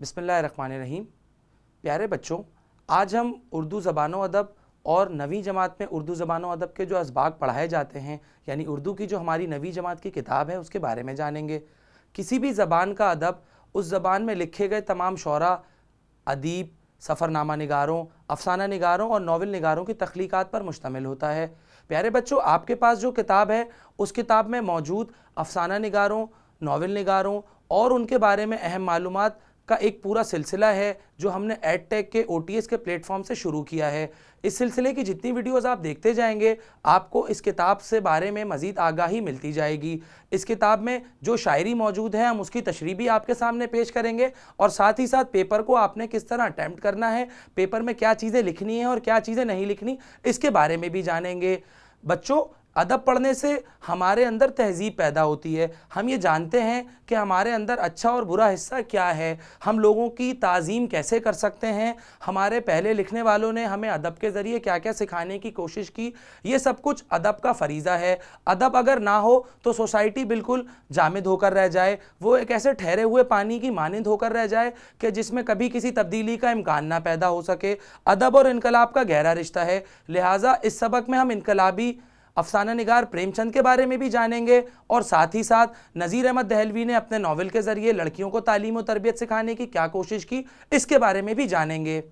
बिस्मिल्लाहिर्रहमानिर्रहीम। प्यारे बच्चों, आज हम उर्दू ज़बान व अदब और नवीं जमात में उर्दू ज़बान व अदब के जो असबाक पढ़ाए जाते हैं, यानी उर्दू की जो हमारी नवीं जमात की किताब है उसके बारे में जानेंगे। किसी भी ज़बान का अदब उस ज़बान में लिखे गए तमाम शोरा, अदीब, सफ़रनामा निगारों, अफसाना निगारों और नावल निगारों की तख्लीक़ात पर मुश्तमिल होता है। प्यारे बच्चों, आपके पास जो किताब है उस किताब में मौजूद अफसाना निगारों, नावल निगारों और उनके बारे में अहम मालूमात का एक पूरा सिलसिला है जो हमने एडटेक के OTS के प्लेटफॉर्म से शुरू किया है। इस सिलसिले की जितनी वीडियोज़ आप देखते जाएंगे आपको इस किताब से बारे में मज़ीद आगाही मिलती जाएगी। इस किताब में जो शायरी मौजूद है हम उसकी तशरीह भी आपके सामने पेश करेंगे और साथ ही साथ पेपर को आपने किस तरह अटैम्प्ट करना है, पेपर में क्या चीज़ें लिखनी हैं और क्या चीज़ें नहीं लिखनी, इसके बारे में भी जानेंगे। बच्चों, अदब पढ़ने से हमारे अंदर तहज़ीब पैदा होती है। हम ये जानते हैं कि हमारे अंदर अच्छा और बुरा हिस्सा क्या है, हम लोगों की ताज़ीम कैसे कर सकते हैं, हमारे पहले लिखने वालों ने हमें अदब के ज़रिए क्या क्या सिखाने की कोशिश की, ये सब कुछ अदब का फ़रीज़ा है। अदब अगर ना हो तो सोसाइटी बिल्कुल जामिद होकर रह जाए, वो एक ऐसे ठहरे हुए पानी की मानिंद होकर रह जाए कि जिसमें कभी किसी तब्दीली का इम्कान ना पैदा हो सके। अदब और इनकलाब का गहरा रिश्ता है, लिहाजा इस सबक में हम इनकलाबी अफसाना निगार प्रेमचंद के बारे में भी जानेंगे और साथ ही साथ नज़ीर अहमद दहलवी ने अपने नावल के ज़रिए लड़कियों को तालीम और तरबियत सिखाने की क्या कोशिश की, इसके बारे में भी जानेंगे।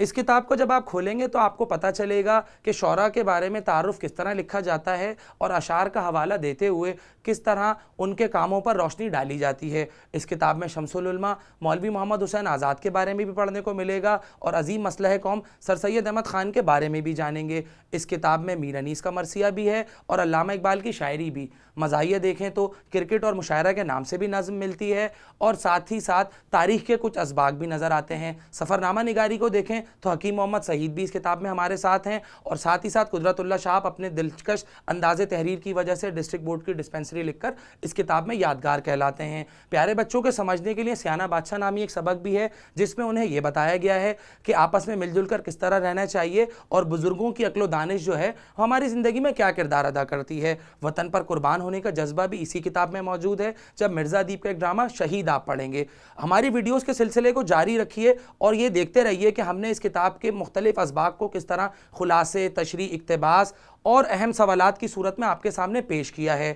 इस किताब को जब आप खोलेंगे तो आपको पता चलेगा कि शौरा के बारे में तारुफ किस तरह लिखा जाता है और अशार का हवाला देते हुए किस तरह उनके कामों पर रोशनी डाली जाती है। इस किताब में शमसुल उलमा मौलवी मोहम्मद हुसैन आज़ाद के बारे में भी पढ़ने को मिलेगा और अजीम मसलह कौम सर सैयद अहमद ख़ान के बारे में भी जानेंगे। इस किताब में मीर अनीस का मरसिया भी है और अल्लामा इकबाल की शायरी भी। मज़ाहिया देखें तो क्रिकेट और मुशायरा के नाम से भी नज़्म मिलती है और साथ ही साथ तारीख़ के कुछ असबाक भी नज़र आते हैं। सफ़रनामा निगारी को देखें तो हकीम मोहम्मद सईद भी इस किताब में हमारे साथ हैं और साथ ही साथ कुदरतुल्लाह शाह अपने दिलकश अंदाज़े तहरीर की वजह से डिस्ट्रिक्ट बोर्ड की डिस्पेंसरी लिखकर इस किताब में यादगार कहलाते हैं। प्यारे बच्चों के समझने के लिए सियाना बादशाह नामी एक सबक भी है जिसमें उन्हें यह बताया गया है कि आपस में मिलजुल कर किस तरह रहना चाहिए और बुज़ुर्गों की अक्ल व दानिश जो है हमारी ज़िंदगी में क्या किरदार अदा करती है। वतन पर कुर्बान होने का जज्बा भी इसी किताब में मौजूद है जब मिर्ज़ा अदीब का एक ड्रामा शहीद आप पढ़ेंगे। हमारी वीडियोज़ के सिलसिले को जारी रखिए और ये देखते रहिए कि हमने इस किताब के मुख्तलिफ असबाक को किस तरह खुलासे, तशरीह, इक्तिबास और अहम सवालात की सूरत में आपके सामने पेश किया है।